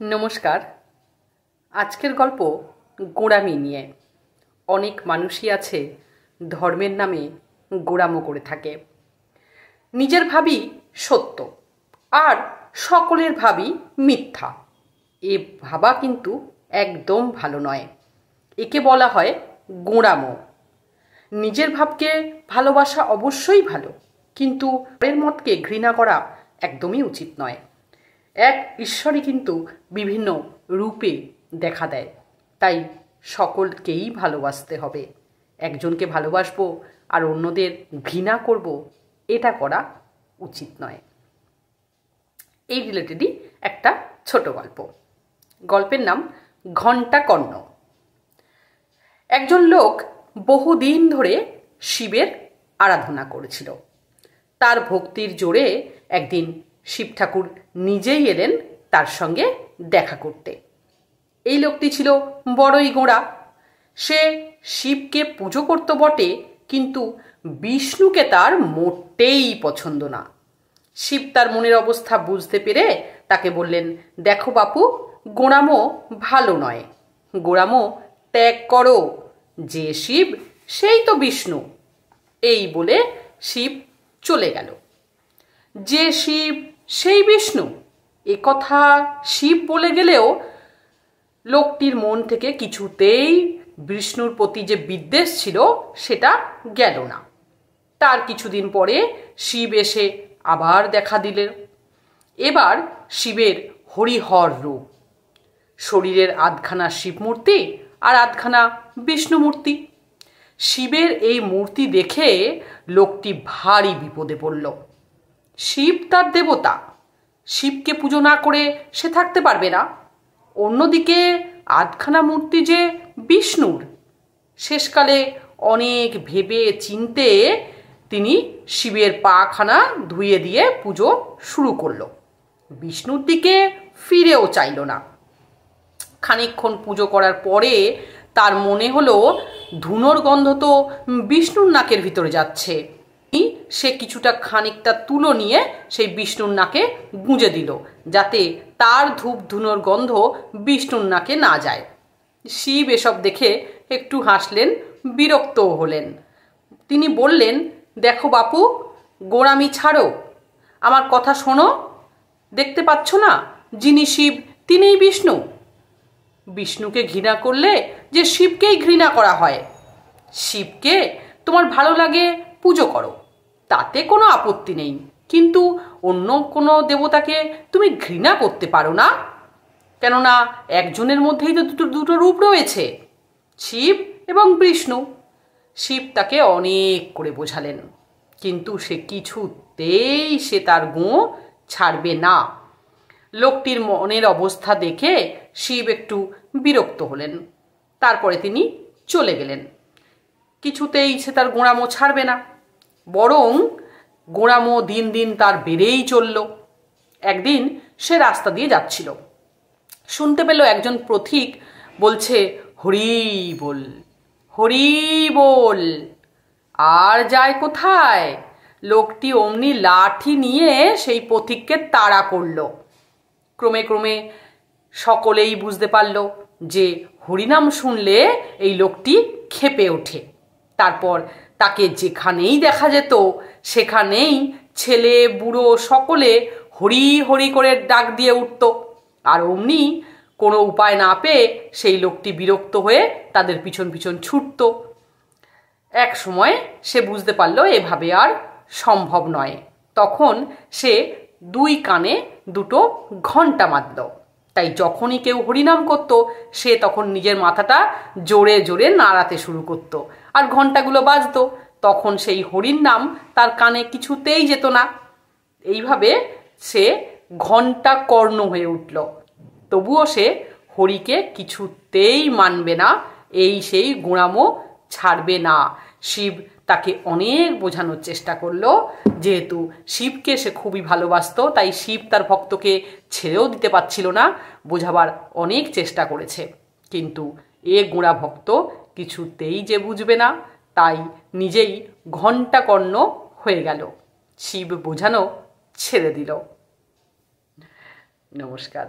নমস্কার। আজকের গল্প গোঁড়ামি নিয়ে। অনেক মানুষই আছে ধর্মের নামে গোঁড়ামো করে থাকে। নিজের ভাবি সত্য আর সকলের ভাবি মিথ্যা। এ ভাবা কিন্তু একদম ভালো নয়। একে বলা হয় গোঁড়ামো। নিজের ভাবকে ভালোবাসা অবশ্যই ভালো, কিন্তু পরের মতকে ঘৃণা করা একদমই উচিত নয়। এক ঈশ্বরই কিন্তু বিভিন্ন রূপে দেখা দেয়, তাই সকলকেই ভালোবাসতে হবে। একজনকে ভালোবাসবো আর অন্যদের ঘৃণা করব, এটা করা উচিত নয়। এই রিলেটেডই একটা ছোট গল্প। গল্পের নাম ঘণ্টাকর্ণ। একজন লোক বহুদিন ধরে শিবের আরাধনা করেছিল। তার ভক্তির জোরে একদিন শিব ঠাকুর নিজেই এলেন তার সঙ্গে দেখা করতে। এই লোকটি ছিল বড়ই গোঁড়া। সে শিবকে পুজো করত বটে, কিন্তু বিষ্ণুকে তার মোটেই পছন্দ না। শিব তার মনের অবস্থা বুঝতে পেরে তাকে বললেন, দেখো বাপু, গোঁড়ামো ভালো নয়। গোঁড়ামো ত্যাগ করো। যে শিব সেই তো বিষ্ণু। এই বলে শিব চলে গেল। যে শিব সেই বিষ্ণু, এ কথা শিব বলে গেলেও লোকটির মন থেকে কিছুতেই বিষ্ণুর প্রতি যে বিদ্বেষ ছিল সেটা গেল না। তার কিছুদিন পরে শিব এসে আবার দেখা দিলেন। এবার শিবের হরিহর রূপ। শরীরের আধখানা শিব মূর্তি আর আধখানা বিষ্ণু মূর্তি। শিবের এই মূর্তি দেখে লোকটি ভারী বিপদে পড়ল। শিব তার দেবতা, শিবকে পুজো না করে সে থাকতে পারবে না। অন্যদিকে আধখানা মূর্তি যে বিষ্ণুর। শেষকালে অনেক ভেবে চিনতে তিনি শিবের পাখানা ধুয়ে দিয়ে পুজো শুরু করলো। বিষ্ণুর দিকে ফিরেও চাইল না। খানিকক্ষণ পুজো করার পরে তার মনে হলো ধুনোর গন্ধ তো বিষ্ণুর নাকের ভিতরে যাচ্ছে। সে কিছুটা খানিকটা তুলো নিয়ে সেই বিষ্ণুর নাকে গুঁজে দিল, যাতে তার ধূপ ধুনোর গন্ধ বিষ্ণুর নাকে না যায়। শিব এসব দেখে একটু হাসলেন, বিরক্তও হলেন। তিনি বললেন, দেখো বাপু, গোঁড়ামি ছাড়ো, আমার কথা শোনো। দেখতে পাচ্ছ না, যিনি শিব তিনিই বিষ্ণু। বিষ্ণুকে ঘৃণা করলে যে শিবকেই ঘৃণা করা হয়। শিবকে তোমার ভালো লাগে পুজো করো, তাতে কোনো আপত্তি নেই, কিন্তু অন্য কোনো দেবতাকে তুমি ঘৃণা করতে পারো না। কেননা একজনের মধ্যেই তো দুটো রূপ রয়েছে, শিব এবং বিষ্ণু। শিব তাকে অনেক করে বোঝালেন, কিন্তু সে কিছুতেই তার গুঁ ছাড়বে না। লোকটির মনের অবস্থা দেখে শিব একটু বিরক্ত হলেন। তারপরে তিনি চলে গেলেন। কিছুতেই সে তার গোঁড়ামো ছাড়বে না, বরং গোঁড়ামো দিন দিন তার বেড়েই চলল। একদিন সে রাস্তা দিয়ে যাচ্ছিল, শুনতে পেল একজন পথিক বলছে, হরি বল, হরি বল। আর যায় কোথায়? লোকটি অমনি লাঠি নিয়ে সেই পথিককে তাড়া করল। ক্রমে ক্রমে সকলেই বুঝতে পারল যে হরিনাম শুনলে এই লোকটি ক্ষেপে ওঠে। তারপর তাকে যেখানেই দেখা যেত সেখানেই ছেলে বুড়ো সকলে হরি হরি করে ডাক দিয়ে উঠত। আর অমনি কোনো উপায় না পেয়ে সেই লোকটি বিরক্ত হয়ে তাদের পিছন পিছন ছুটত। এক সময় সে বুঝতে পারল এভাবে আর সম্ভব নয়। তখন সে দুই কানে দুটো ঘণ্টা মারল। তাই যখনই কেউ হরিনাম করত সে তখন নিজের মাথাটা জোরে জোরে নাড়াতে শুরু করত, আর ঘণ্টাগুলো বাজত। তখন সেই হরির নাম তার কানে কিছুতেই যেত না। এইভাবে সে ঘণ্টাকর্ণ হয়ে উঠল। তবুও সে হরিকে কিছুতেই মানবে না, এই সেই গোঁড়ামো ছাড়বে না। শিব তাকে অনেক বোঝানোর চেষ্টা করলো। যেহেতু শিবকে সে খুবই ভালোবাসতো, তাই শিব তার ভক্তকে ছেড়েও দিতে পারছিল না। বোঝাবার অনেক চেষ্টা করেছে, কিন্তু এ গোঁড়া ভক্ত কিছুতেই যে বুঝবে না, তাই নিজেই ঘণ্টাকর্ণ হয়ে গেল। শিব বোঝানো ছেড়ে দিল। নমস্কার।